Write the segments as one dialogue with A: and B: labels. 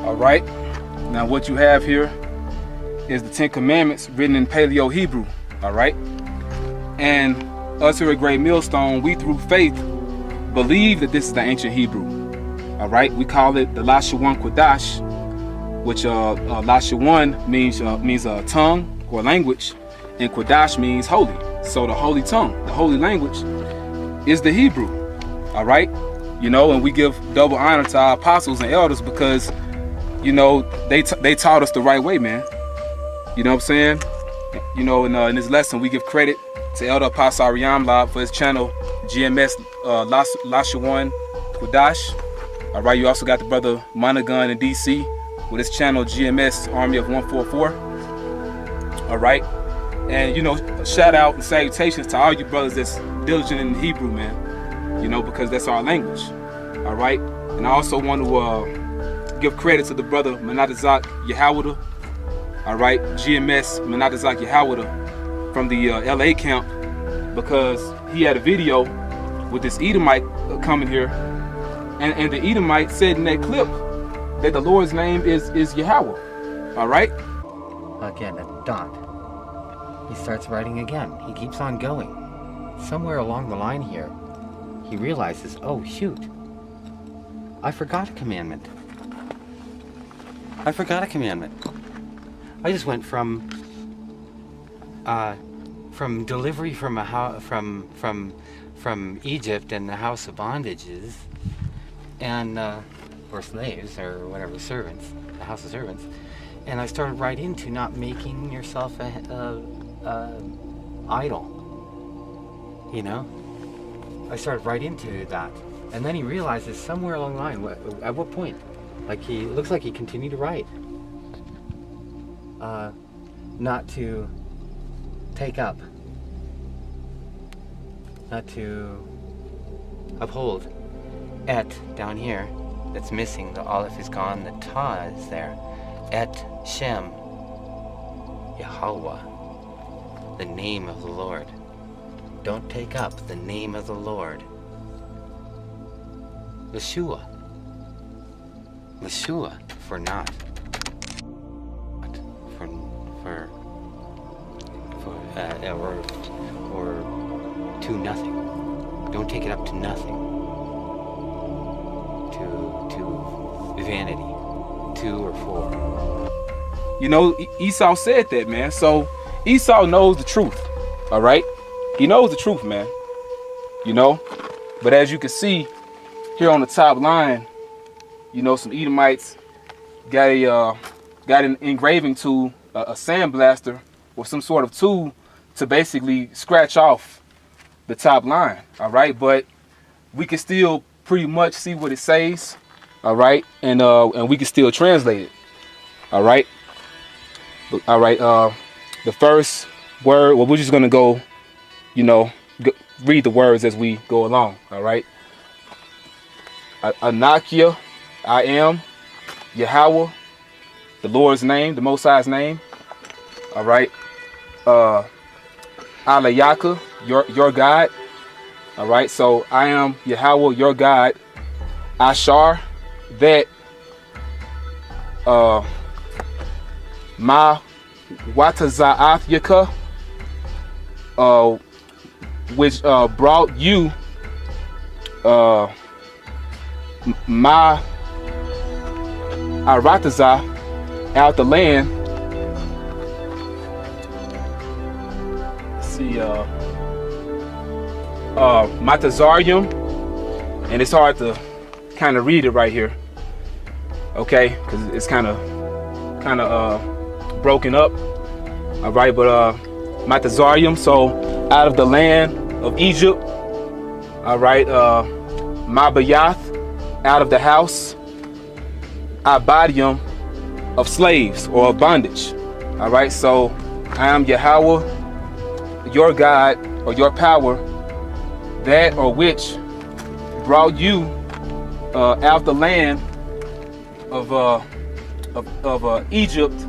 A: All right. Now what you have here is the 10 Commandments written in Paleo Hebrew. All right. And us here at Great Millstone, we through faith believe that this is the ancient Hebrew. All right. We call it the Lashawan Kodash, which Lashawan means tongue or language, and Kodash means holy. So the holy tongue, the holy language, is the Hebrew. All right. You know, and we give double honor to our apostles and elders because, you know, they taught us the right way, man. You know what I'm saying? You know, in this lesson, we give credit to Elder Apostle Ariam for his channel, GMS Lashawan Kodash. All right, you also got the brother Monagun in DC with his channel, GMS Army of 144. All right. And, you know, shout out and salutations to all you brothers that's diligent in Hebrew, man. You know, because that's our language. All right. And I also want to give credit to the brother Menadazak YAHAWAH. All right. GMS Menadazak YAHAWAH from the LA camp, because he had a video with this Edomite coming here. And the Edomite said in that clip that the Lord's name is Yahweh. All right.
B: Again, a dot. He starts writing again. He keeps on going. Somewhere along the line here, he realizes, oh shoot, I forgot a commandment. I forgot a commandment. I just went from delivery from from Egypt and the house of bondages, and or slaves or whatever, servants, the house of servants, and I started right into not making yourself a idol. You know. I started right into that, and then he realizes somewhere along the line, at what point, like it looks like he continued to write, not to take up, not to uphold, et down here, that's missing, the aleph is gone, the ta is there, et Shem, Yahawah, the name of the Lord. Don't take up the name of the Lord. Yeshua. Yeshua for not. Or to nothing. Don't take it up to nothing. To vanity. To or for.
A: You know, Esau said that, man. So Esau knows the truth. All right. He knows the truth, man. You know, but as you can see here on the top line, you know, some Edomites got an engraving tool, a sandblaster, or some sort of tool to basically scratch off the top line. All right, but we can still pretty much see what it says. All right, and we can still translate it. All right. All right. The first word. Well, we're just gonna go. You know, read the words as we go along, all right? Anakia, I am, Yahweh, the Lord's name, the Most High's name, all right? Alayaka, your God, all right? So I am Yahweh, your God. Ashar, that, Ma Wataza'ath Yaka, which brought you my Arataza out the land. Let's see, Matazarium, and it's hard to kind of read it right here, okay, because it's kind of broken up. All right, but Matazarium, so out of the land of Egypt. All right, Mabayath, out of the house, Abadium, of slaves or of bondage. All right, so I am Yahweh, your God or your power, that or which brought you out the land of Egypt,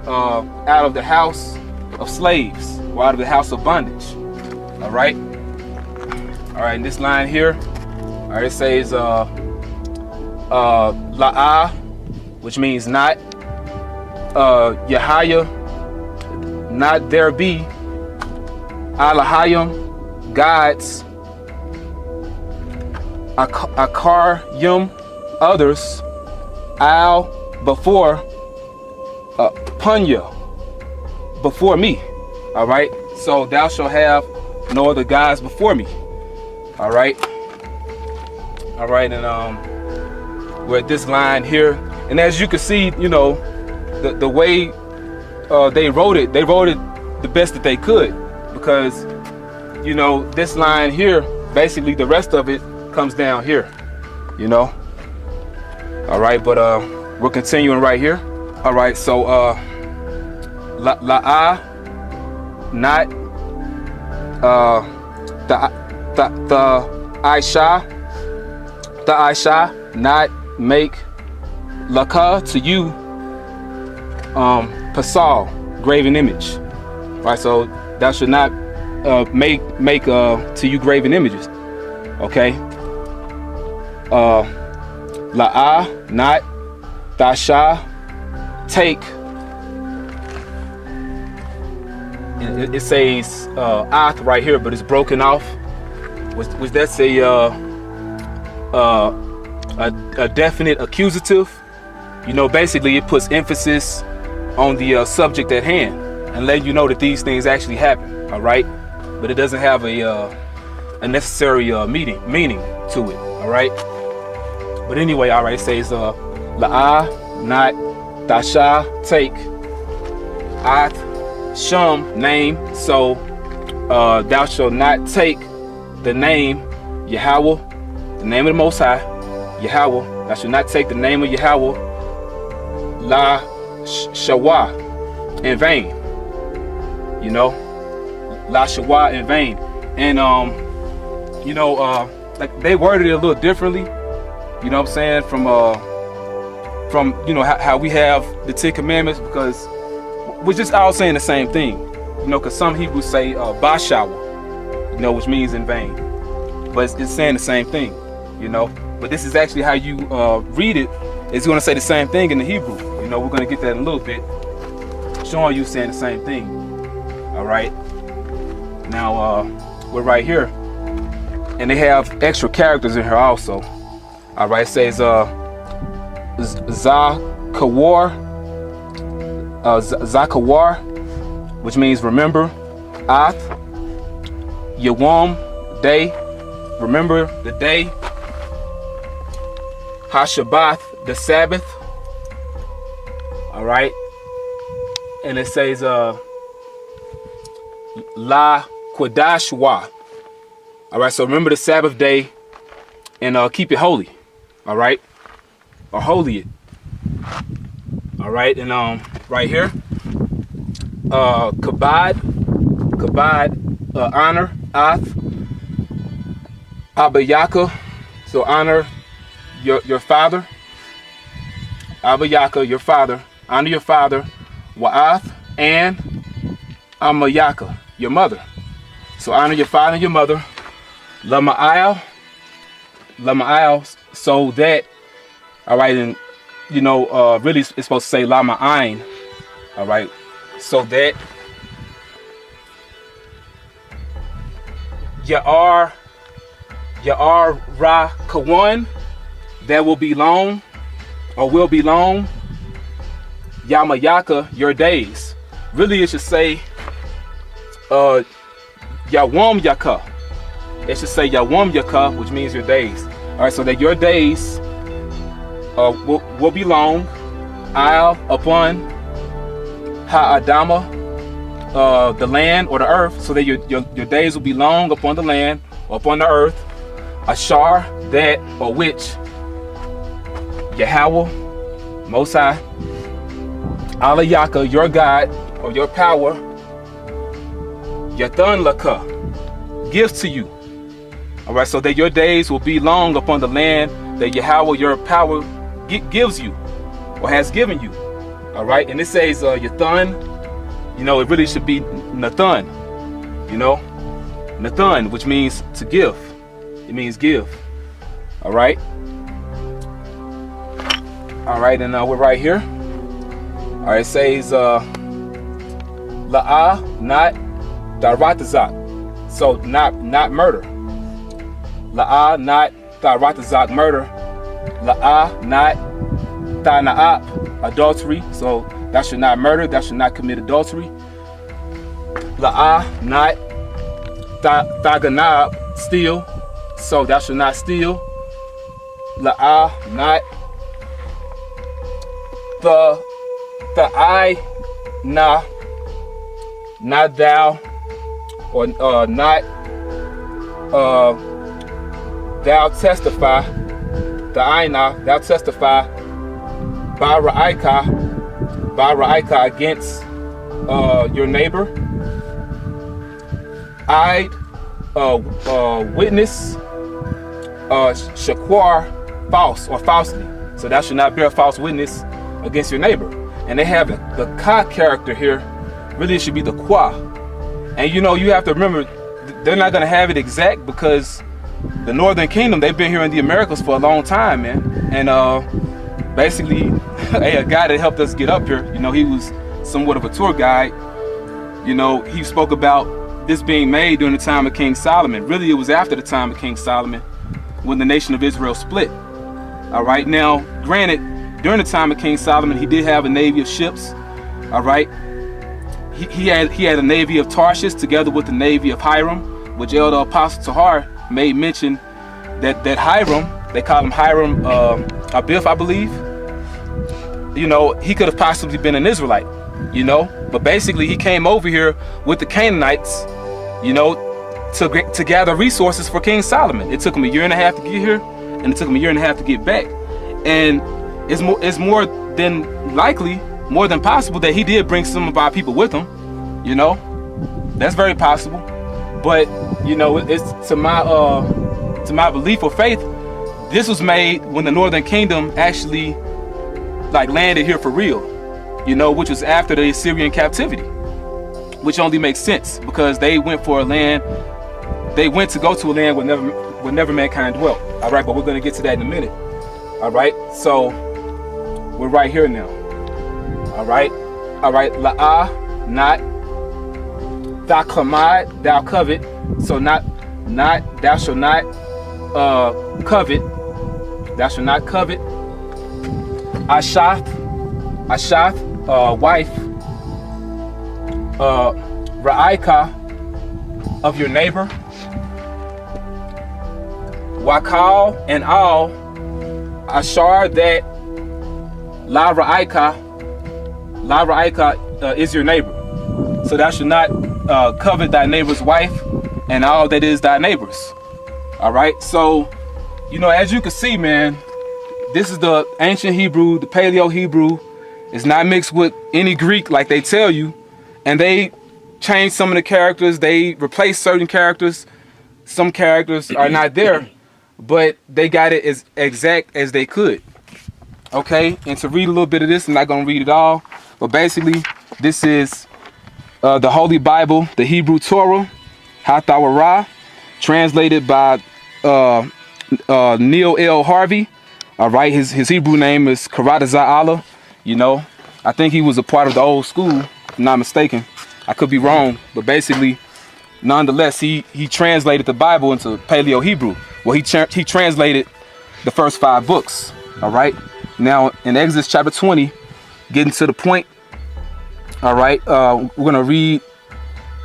A: out of the house of slaves, or out of the house of bondage. All right. All right. In this line here, all right, it says La'ah which means not. Yahaya, not there be. Alahayim, gods. Akaryum, others. Al, before. Punya, before me. All right. So thou shalt have no other gods before me. All right. All right, and we're at this line here, and as you can see, you know, the way they wrote it the best that they could, because, you know, this line here, basically the rest of it comes down here, you know. All right, but we're continuing right here. All right, so la'ah, not the Aisha, not make laka to you, pasal, graven image. Right, so thou should not make to you graven images. Okay. La'ah, not tasha, take. It says ath right here, but it's broken off. Was that a definite accusative? You know, basically it puts emphasis on the subject at hand and let you know that these things actually happen. All right, but it doesn't have a necessary meaning to it. All right, but anyway, all right, it says la'ah, not tasha, take. Ath, shum, name. So thou shalt not take the name Yahawah, the name of the Most High, Yahawah. Thou shalt not take the name of Yahawah, La Shawah, in vain. You know, La Shawah, in vain. And you know, like they worded it a little differently. You know what I'm saying? From you know how we have the 10 Commandments, because we're just all saying the same thing. You know, because some Hebrews say Bashawa, you know, which means in vain, but it's saying the same thing. You know, but this is actually how you read it. It's going to say the same thing in the Hebrew. You know, we're going to get that in a little bit, showing you saying the same thing. All right. Now we're right here, and they have extra characters in here also. All right. It says Zakawar, which means remember. Ath, Yawam, day, remember the day. Hashabbath, the Sabbath. All right, and it says La Qadashwa. All right, so remember the Sabbath day and keep it holy. All right, or holy it. All right, and right here, kabad, honor. Ath, abayaka, so honor your father. Abayaka, your father. Honor your father. Wa'ath, and amayaka, your mother. So honor your father and your mother. Lama'al, so that, all right, and you know, really it's supposed to say Lama'ain, all right, so that Ya'ar Ra Kawan, that will belong, or will belong, Yamayaka, your days. Really it should say Yawam Yaka. It should say Yawam Yaka, which means your days. All right, so that your days will belong upon Ha'adama, the land or the earth, so that your days will belong upon the land or upon the earth. Ashar, that or which, Yahawah, Most High, Alayaka, your God or your power, Yathan Laka, gives to you. All right, so that your days will be long upon the land that Yahawah, your power, gives you or has given you. All right, and it says Yathan, you know, it really should be Nathan, you know, Nathan, which means to give. It means give. All right. All right, and we're right here. All right, it says La'ah, not Daratazak. So not murder. La'ah, not Daratazak, murder. La'ah, not Tana'ap, adultery. So thou should not murder, thou should not commit adultery. La'ah, not Thaganab, steal. So thou should not steal. La'ah, not the I, not thou, or not thou testify. The I, thou testify. Bara'ika against your neighbor. I witness. Shaquar, false or falsely. So thou should not bear false witness against your neighbor. And they have the ka character here. Really, it should be the qua. And you know, you have to remember, they're not going to have it exact because the Northern Kingdom, they've been here in the Americas for a long time, man. And basically, a guy that helped us get up here, you know, he was somewhat of a tour guide. You know, he spoke about this being made during the time of King Solomon. Really, it was after the time of King Solomon when the nation of Israel split. All right, now, granted, during the time of King Solomon, he did have a navy of ships. All right, he had a navy of Tarshish together with the navy of Hiram, which Elder Apostle Tahar made mention that Hiram, they call him Hiram Abiff, I believe. You know, he could have possibly been an Israelite, you know, but basically he came over here with the Canaanites, you know, to gather resources for King Solomon. It took him 1.5 years to get here, and it took him 1.5 years to get back. And it's more than likely, more than possible that he did bring some of our people with him. You know, that's very possible. But you know, it's to my belief or faith, this was made when the Northern Kingdom actually like landed here for real. You know, which was after the Assyrian captivity, which only makes sense because they went for a land. They went to go to a land where never mankind dwelt. All right, but we're going to get to that in a minute. All right, so we're right here now. All right, La'ah, not thou klamad, thou covet. So not thou shalt not covet. Thou shalt not covet. Ashath, wife. Ra'ika, of your neighbor. Wakal and all, Ashar, that La Ra'ika is your neighbor. So thou should not covet thy neighbor's wife and all that is thy neighbor's. All right, so you know, as you can see, man, this is the ancient Hebrew, the Paleo Hebrew. It's not mixed with any Greek like they tell you, and they changed some of the characters. They replaced certain characters. Some characters are not there, but they got it as exact as they could. Okay, and to read a little bit of this, I'm not going to read it all, but basically, this is the Holy Bible, the Hebrew Torah, High YAHAWAH, translated by Neil L. Harvey. All right, his Hebrew name is Karatazah Allah. You know, I think he was a part of the old school, if I'm not mistaken. I could be wrong, but basically, nonetheless, he translated the Bible into Paleo Hebrew. Well, he translated the first 5 books. All right. Now, in Exodus chapter 20, getting to the point. All right. We're gonna read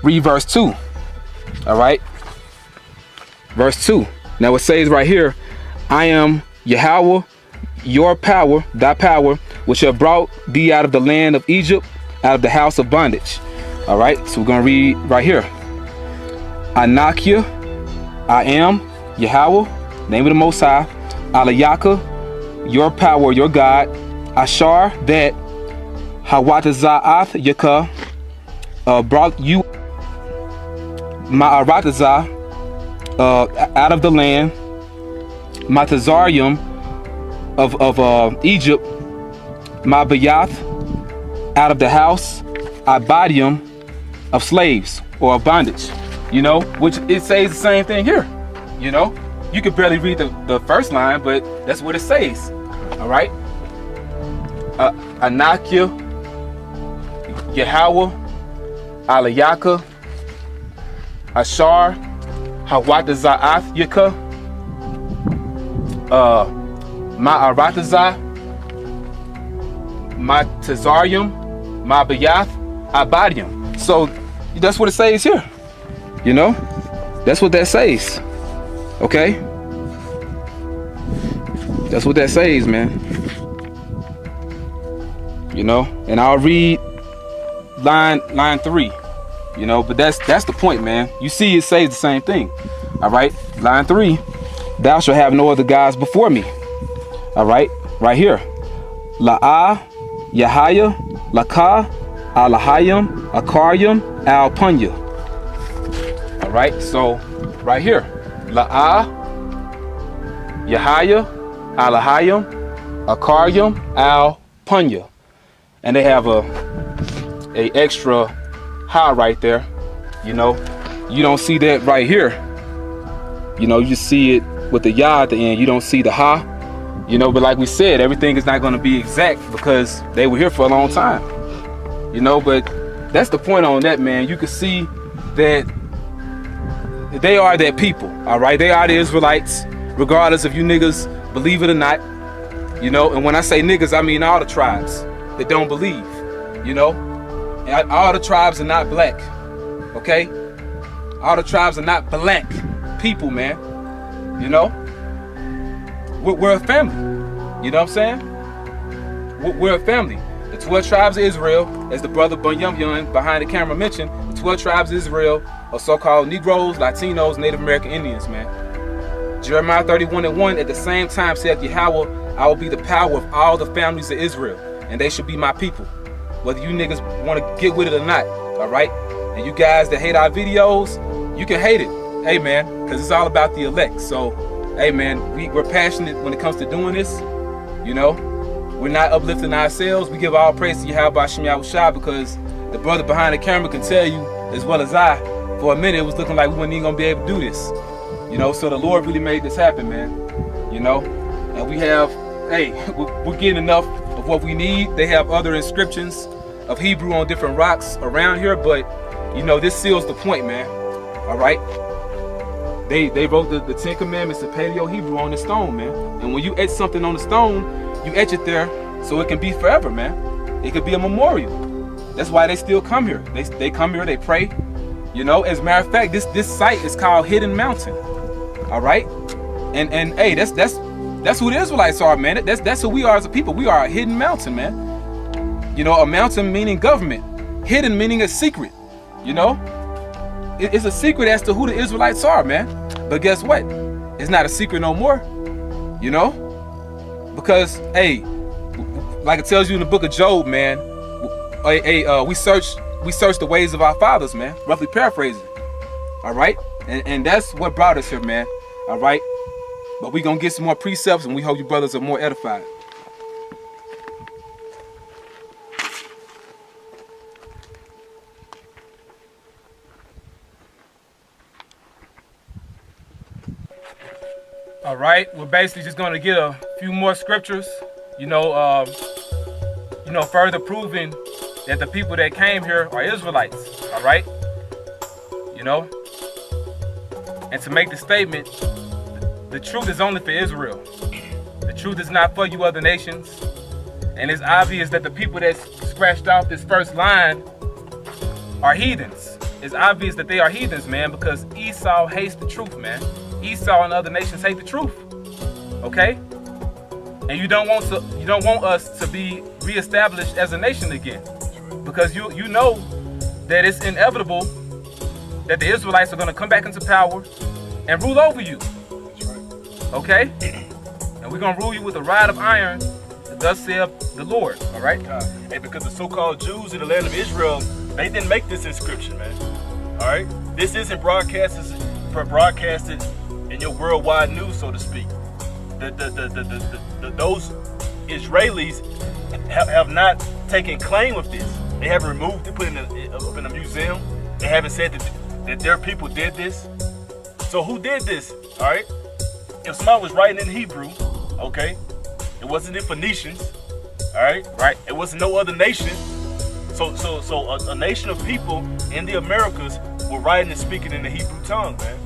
A: verse 2. All right. Verse 2. Now it says right here, I am Yahawah, your power, thy power, which have brought thee out of the land of Egypt, out of the house of bondage. All right, so we're gonna read right here. Anakia, I am Yahawah, name of the Most High. Alayaka, your power, your God. Ashar, that Hawataza'ath Yaka brought you Ma'aratazah out of the land. Matazarium of Egypt. Mabayath out of the house. Ibadium of slaves or of bondage. You know, which it says the same thing here. You know, you could barely read the first line, but that's what it says. All right. Anakia, Yahawah, Alayaka, Ashar, Hawataza'ath Yaka, Ma'aratazah, Matazarium, Mabayath, Abadium. So that's what it says here. You know? That's what that says. Okay? That's what that says, man. You know? And I'll read line 3. You know, but that's the point, man. You see it says the same thing. Alright? Line 3. Thou shalt have no other gods before me. Alright? Right here. La'ah, Yahaya, Laka, Alahayim, Akarium, Al-Punya. Alright, so right here. La'ah, Yahaya, Alahayim, Akarium, Al-Punya. And they have a extra ha right there. You know, you don't see that right here. You know, you just see it with the yah at the end. You don't see the ha. You know, but like we said, everything is not going to be exact because they were here for a long time. You know, but that's the point on that, man. You can see that they are that people, all right? They are the Israelites, regardless if you niggas believe it or not. You know, and when I say niggas, I mean all the tribes that don't believe, you know? And all the tribes are not black, okay? All the tribes are not black people, man. You know? We're a family. You know what I'm saying? We're a family. The 12 tribes of Israel, as the brother Bunyum Yun behind the camera mentioned, the 12 tribes of Israel are so-called Negroes, Latinos, Native American Indians, man. Jeremiah 31:1, at the same time saith Yahawah, I will be the power of all the families of Israel, and they should be my people. Whether you niggas want to get with it or not, all right? And you guys that hate our videos, you can hate it. Hey, man, because it's all about the elect. So, hey, man, we're passionate when it comes to doing this, you know? We're not uplifting ourselves. We give all praise to YAHAWASHI because the brother behind the camera can tell you, as well as I, for a minute it was looking like we weren't even going to be able to do this. You know, so the Lord really made this happen, man. You know, and we have, hey, we're getting enough of what we need. They have other inscriptions of Hebrew on different rocks around here, but, you know, this seals the point, man. All right? They wrote the 10 Commandments in Paleo Hebrew on the stone, man. And when you etch something on the stone, you etch it there so it can be forever, man. It could be a memorial. That's why they still come here. They come here, they pray. You know, as a matter of fact, this site is called Hidden Mountain. All right? And hey, that's who the Israelites are, man. That's who we are as a people. We are a hidden mountain, man. You know, a mountain meaning government. Hidden meaning a secret. You know? It's a secret as to who the Israelites are, man. But guess what? It's not a secret no more. You know? Because, hey, like it tells you in the book of Job, man, we search the ways of our fathers, man. Roughly paraphrasing. All right? And that's what brought us here, man. All right? But we're going to get some more precepts, and we hope you brothers are more edified. All right, we're basically just going to get a few more scriptures, further proving that the people that came here are Israelites, all right? And to make the statement, the truth is only for Israel. The truth is not for you other nations. And it's obvious that the people that scratched off this first line are heathens. It's obvious that they are heathens, man, because Esau hates the truth, man. Esau and other nations hate the truth. Okay? And you don't want us to be reestablished as a nation again. Because you know that it's inevitable that the Israelites are going to come back into power and rule over you. Okay? And we're going to rule you with a rod of iron, thus saith the Lord. All right?
C: Hey, because the so-called Jews in the land of Israel, they didn't make this inscription, man. All right? This isn't broadcasted in your worldwide news, so to speak. Those Israelis have not taken claim of this. They haven't removed it, put it up in a museum. They haven't said that their people did this. So who did this? All right? If somebody was writing in Hebrew, okay, it wasn't in Phoenicians, All right.
A: Right.
C: It was no other nation. So a nation of people in the Americas were writing and speaking in the Hebrew tongue, man.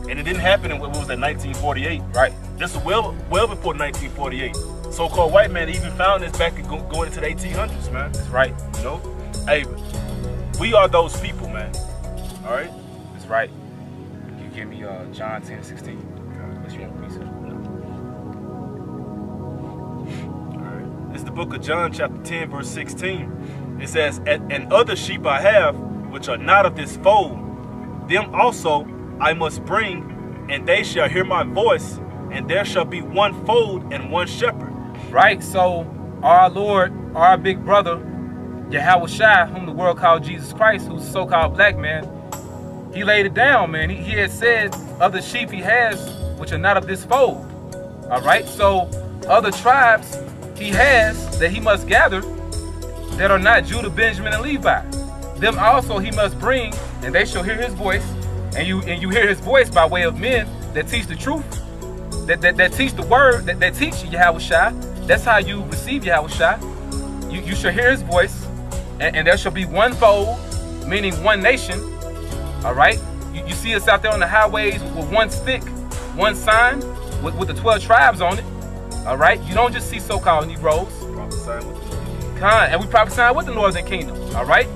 C: And it didn't happen in what was that 1948.
A: Right.
C: This is well before 1948. So-called white man even found this back going into the 1800s, man.
A: That's right.
C: You know, hey, we are those people, man. All right.
A: That's right. You give me John 10:16. Unless you want to research.
C: All right. This is the book of John, chapter 10, verse 16. It says, "And other sheep I have, which are not of this fold, them also I must bring, and they shall hear my voice, and there shall be one fold and one shepherd."
A: Right. So our Lord, our big brother, YAHAWASHI, whom the world called Jesus Christ, who's a so-called black man, he laid it down, man. He had said other sheep he has, which are not of this fold. All right. So other tribes he has that he must gather that are not Judah, Benjamin, and Levi. Them also he must bring, and they shall hear his voice. And you hear his voice by way of men that teach the truth, that teach the word, that teach YAHAWASHI. That's how you receive YAHAWASHI. You shall hear his voice, and there shall be one fold, meaning one nation. All right. You see us out there on the highways with one stick, one sign, with the 12 tribes on it. All right. You don't just see so-called Negroes. And we prophesy with the Northern Kingdom. All right.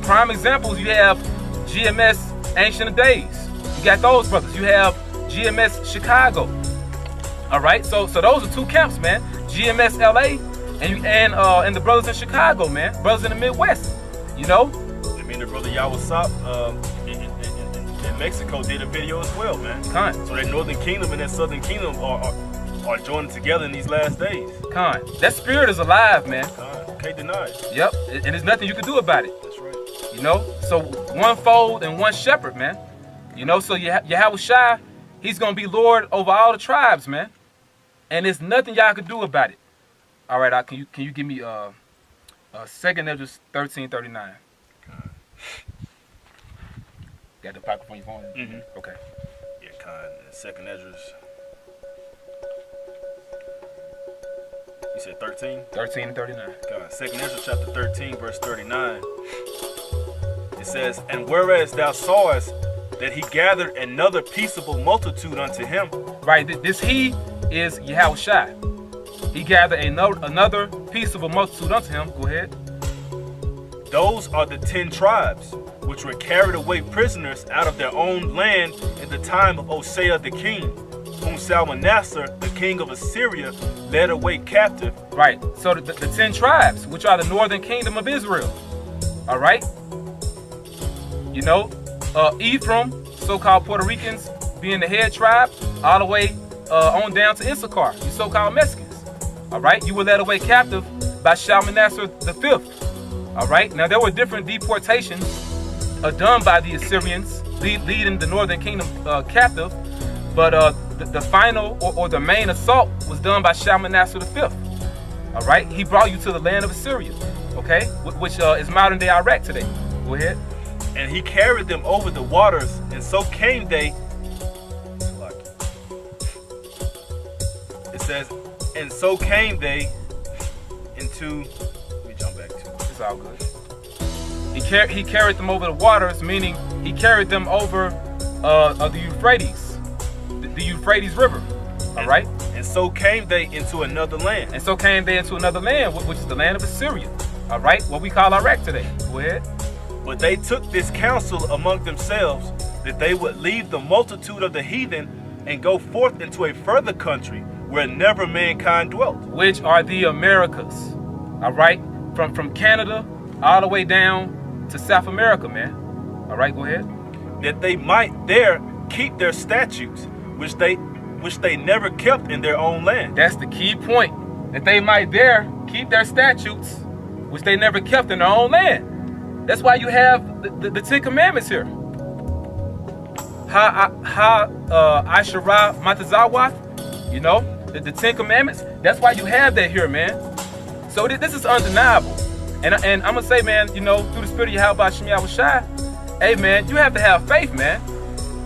A: Prime examples, you have GMS Ancient of Days. You got those brothers. You have GMS Chicago. All right. So those are two camps, man. GMS LA and the brothers in Chicago, man. Brothers in the Midwest. You know.
C: I mean, the brother YAHAWASHI in Mexico did a video as well, man. So that Northern Kingdom and that Southern Kingdom are joining together in these last days.
A: That spirit is alive, man.
C: Can't deny it.
A: Yep. And there's nothing you can do about it.
C: That's right.
A: You know, so one fold and one shepherd, man. You know, so YAHAWASHI, he's going to be Lord over all the tribes, man. And there's nothing y'all can do about it. All right, can you give me 2nd Esdras 13:39? Got the pocket on your phone?
C: Mm-hmm.
A: Okay.
C: Yeah, 2nd Esdras. You said 13?
A: 13 and 39.
C: 2nd Esdras chapter 13, verse 39. It says, "And whereas thou sawest that he gathered another peaceable multitude unto him."
A: Right, this he is YAHAWASHI. He gathered another peaceable multitude unto him. Go ahead.
C: "Those are the 10 tribes, which were carried away prisoners out of their own land in the time of Hosea the king, whom Salmanassar, the king of Assyria, led away captive."
A: Right, so the 10 tribes, which are the northern kingdom of Israel. All right. You know, Ephraim, so-called Puerto Ricans, being the head tribe, all the way on down to Issachar, you so-called Mexicans. All right, you were led away captive by Shalmaneser V. All right, now there were different deportations done by the Assyrians, leading the northern kingdom captive, but the final or the main assault was done by Shalmaneser V. All right, he brought you to the land of Assyria, okay, which is modern day Iraq today. Go ahead.
C: "And he carried them over the waters, and so came they." It says, "And so came they into." Let me jump back to it.
A: It's all good. He carried them over the waters, meaning he carried them over the Euphrates, the Euphrates River. All right.
C: "And so came they into another land."
A: And so came they into another land, which is the land of Assyria. All right, what we call Iraq today. Go ahead.
C: "But they took this counsel among themselves, that they would leave the multitude of the heathen and go forth into a further country where never mankind dwelt."
A: Which are the Americas. All right, from Canada all the way down to South America, man. All right, go ahead.
C: "That they might there keep their statutes, which they never kept in their own land."
A: That's the key point. That they might there keep their statutes, which they never kept in their own land. That's why you have the 10 Commandments here. YAHAWASHI Matazawath, you know, the 10 Commandments. That's why you have that here, man. So this is undeniable. And I'm going to say, man, you know, through the spirit of YAHAWASHI, hey, man, you have to have faith, man.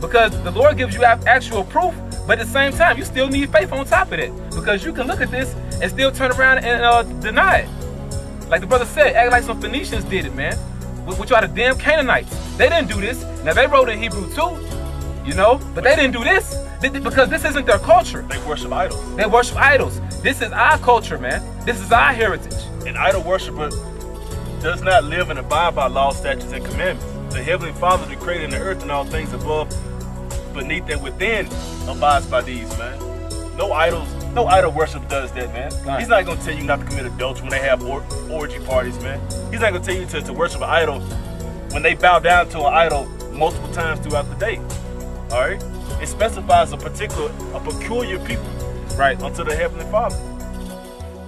A: Because the Lord gives you actual proof But at the same time, you still need faith on top of that, because you can look at this and still turn around and deny it. Like the brother said, act like some Phoenicians did it, man. Which are the damn Canaanites. They didn't do this. Now they wrote in Hebrew too, you know, but they didn't do this because this isn't their culture.
C: They worship idols.
A: They worship idols. This is our culture, man. This is our heritage.
C: An idol worshiper does not live and abide by law, statutes, and commandments. The Heavenly Father, the creator of the earth and all things above, beneath and within, abides by these, man. No idol worship does that, man.
A: Right.
C: He's not gonna tell you not to commit adultery when they have orgy parties, man. He's not gonna tell you to worship an idol when they bow down to an idol multiple times throughout the day. All right? It specifies a peculiar people,
A: Right.
C: unto the Heavenly Father.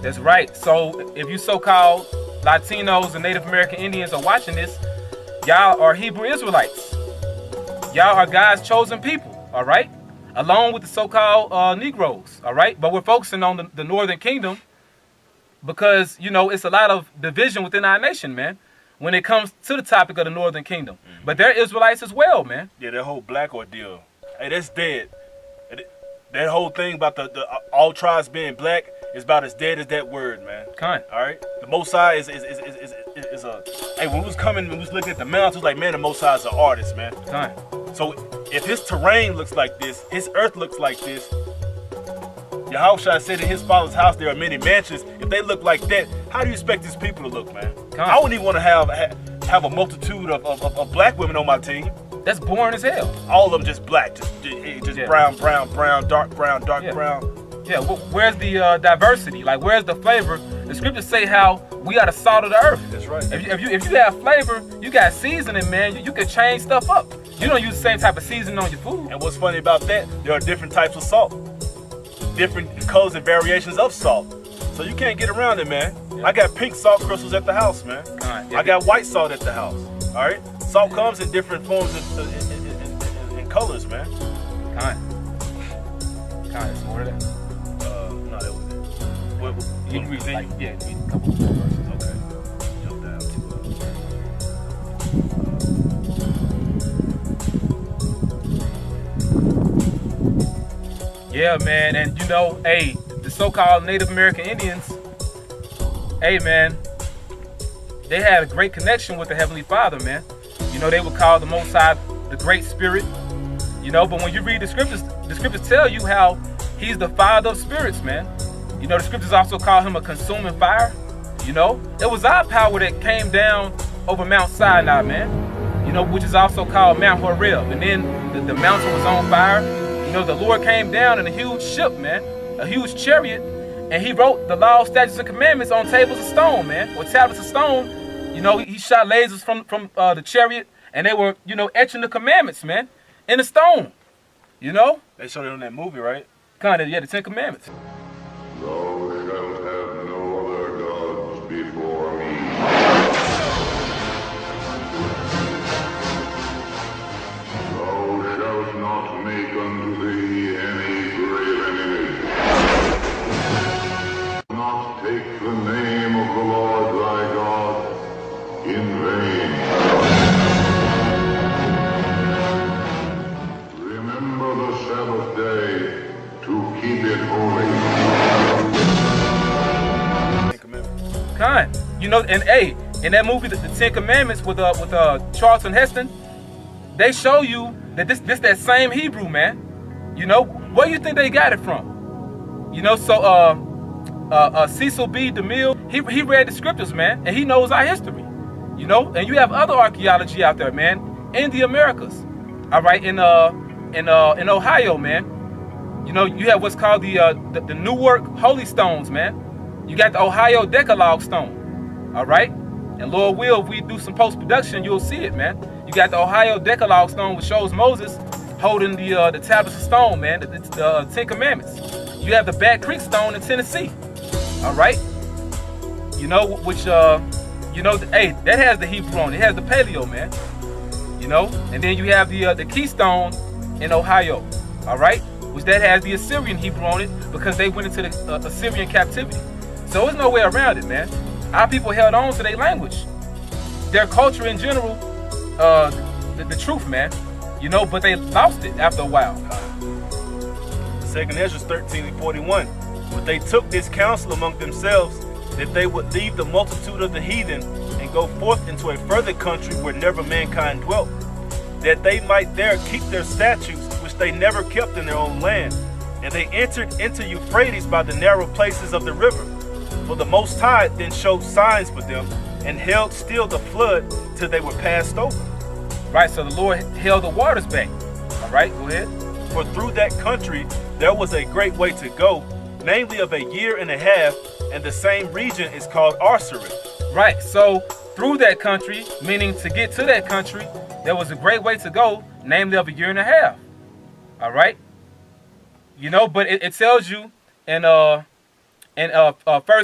A: That's right. So if you so-called Latinos and Native American Indians are watching this, y'all are Hebrew Israelites. Y'all are God's chosen people, all right? Along with the so-called Negroes, all right? But we're focusing on the Northern Kingdom because, you know, it's a lot of division within our nation, man, when it comes to the topic of the Northern Kingdom. But they're Israelites as well, man.
C: Yeah, that whole black ordeal. Hey, that's dead. That whole thing about the all tribes being black is about as dead as that word, man.
A: Kind.
C: All right? The Most High is a... Hey, when we was looking at the mountains, it was like, man, the Most High is an artist, man.
A: Kind.
C: So if his terrain looks like this, his earth looks like this, YAHAWASHI said in his father's house there are many mansions. If they look like that, how do you expect these people to look, man? I wouldn't even want to have a multitude of black women on my team.
A: That's boring as hell.
C: All of them just black, just
A: Yeah.
C: brown, dark brown.
A: Yeah, where's the diversity? Like, where's the flavor? The scriptures say how we are the salt of the earth.
C: That's right.
A: If you have flavor, you got seasoning, man. You can change stuff up. You don't use the same type of seasoning on your food.
C: And what's funny about that, there are different types of salt. Different colors and variations of salt. So you can't get around it, man.
A: Yeah.
C: I got pink salt crystals at the house, man.
A: Yeah.
C: I got white salt at the house. All right? Salt comes in different forms and colors, man.
A: Kind. It's more of that.
C: No, that was it. What
A: You can read,
C: continue?
A: read a couple more verses.
C: Okay. Jump down to
A: Yeah, man, and you know, hey, the so-called Native American Indians, hey, man, they had a great connection with the Heavenly Father, man. You know, they would call the Most High the Great Spirit, you know, but when you read the scriptures tell you how he's the Father of spirits, man. You know, the scriptures also call him a consuming fire, you know. It was our power that came down over Mount Sinai, man, you know, which is also called Mount Horeb. And then the mountain was on fire. You know, the Lord came down in a huge ship, man, a huge chariot, and he wrote the law, statutes, and commandments on tables of stone, man, or tablets of stone. You know, he shot lasers from the chariot, and they were, you know, etching the commandments, man, in the stone, you know?
C: They showed it on that movie, right?
A: Kind of, yeah, the 10 Commandments.
D: Thou shalt have no other gods before me. Thou shalt not make unto thee any graven image. Not take the name of the Lord thy God in vain. Remember the Sabbath day to keep it holy.
A: Kind, you know, and hey, in that movie, the 10 Commandments with Charlton Heston, they show you that this that same Hebrew, man. You know, where you think they got it from? You know, so Cecil B. DeMille, he read the scriptures, man, and he knows our history. You know, and you have other archaeology out there, man, in the Americas. All right, in Ohio, man. You know, you have what's called the Newark Holy Stones, man. You got the Ohio Decalogue stone. All right, and Lord will, if we do some post-production, you'll see it, man. You got the Ohio Decalogue stone, which shows Moses holding the tablets of stone, man. The 10 Commandments. You have the Bat Creek stone in Tennessee. All right, you know, which you know, hey, that has the Hebrew on it. It has the Paleo, man. You know, and then you have the Keystone in Ohio. All right, which that has the Assyrian Hebrew on it because they went into the Assyrian captivity. So there's no way around it, man. Our people held on to their language, their culture in general, the truth, man. You know, but they lost it after a while.
C: 2nd Ezra 13:41. But they took this counsel among themselves, that they would leave the multitude of the heathen and go forth into a further country where never mankind dwelt, that they might there keep their statutes, which they never kept in their own land. And they entered into Euphrates by the narrow places of the river. For the Most High then showed signs for them, and held still the flood till they were passed over.
A: Right, so the Lord held the waters back. All right, go ahead.
C: For through that country there was a great way to go, namely of a year and a half, and the same region is called Arsarit.
A: Right, so through that country, meaning to get to that country, there was a great way to go, namely of a year and a half. All right, you know, but it tells you in 1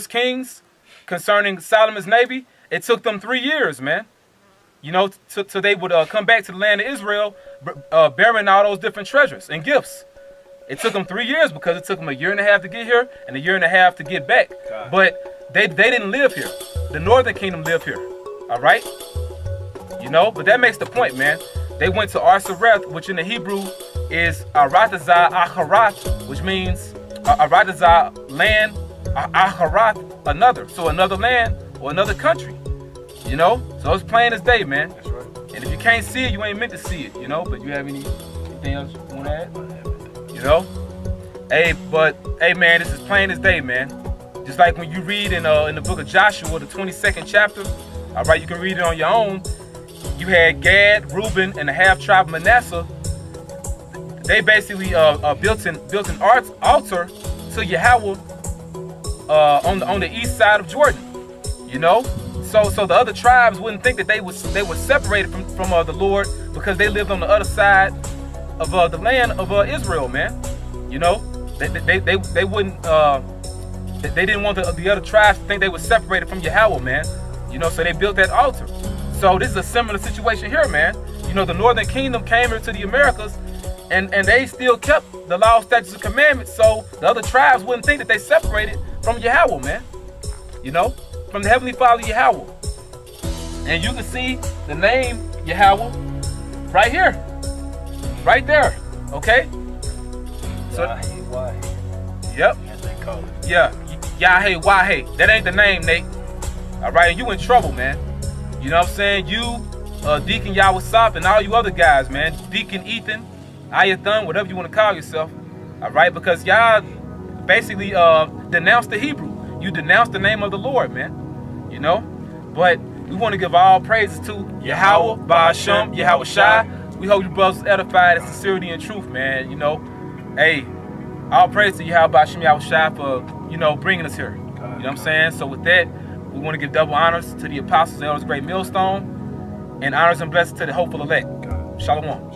A: Kings concerning Solomon's navy, it took them 3 years, man. You know, till they would come back to the land of Israel, bearing all those different treasures and gifts. It took them 3 years because it took them a year and a half to get here and a year and a half to get back.
C: God.
A: But they didn't live here. The northern kingdom lived here. All right? You know, but that makes the point, man. They went to Arsaret, which in the Hebrew is Aratazah Acharat, which means Aratazah land, Acharat another. So another land or another country. You know? So it's plain as day, man.
C: That's right.
A: And if you can't see it, you ain't meant to see it, you know? But you have anything else you want to add? You know? Hey, man, this is plain as day, man. Just like when you read in the book of Joshua, the 22nd chapter, all right, you can read it on your own. You had Gad, Reuben, and the half tribe of Manasseh. They basically built an altar to Yahweh on the east side of Jordan. You know, so the other tribes wouldn't think that they were separated from the Lord because they lived on the other side of the land of Israel, man. You know, they wouldn't. They didn't want the other tribes to think they were separated from Yahweh, man. You know, so they built that altar. So this is a similar situation here, man. You know, the northern kingdom came here to the Americas, and they still kept the law, statutes, and commandments. So the other tribes wouldn't think that they separated from Yahweh, man. You know, from the Heavenly Father Yahweh. And you can see the name Yahweh right here, right there. Okay. So,
C: YAHAWASHI.
A: yep.
C: As they call it.
A: Yeah, YAHAWAH. That ain't the name, Nate. All right, and you in trouble, man. You know what I'm saying? You, Deacon Yahawasop, and all you other guys, man. Deacon Ethan, Ayathan, whatever you want to call yourself. All right, because y'all basically denounced the Hebrew. You denounced the name of the Lord, man. You know? But we want to give all praises to Yahawah, Ba'ashem, YAHAWASHI. We hope you brothers edified in sincerity and truth, man. You know? Hey, all praise to Yahawah, Ba'ashem, YAHAWASHI for, you know, bringing us here. You know what I'm saying? So with that, we want to give double honors to the apostles, elders, great millstone, and honors and blessings to the hopeful elect. Shalom.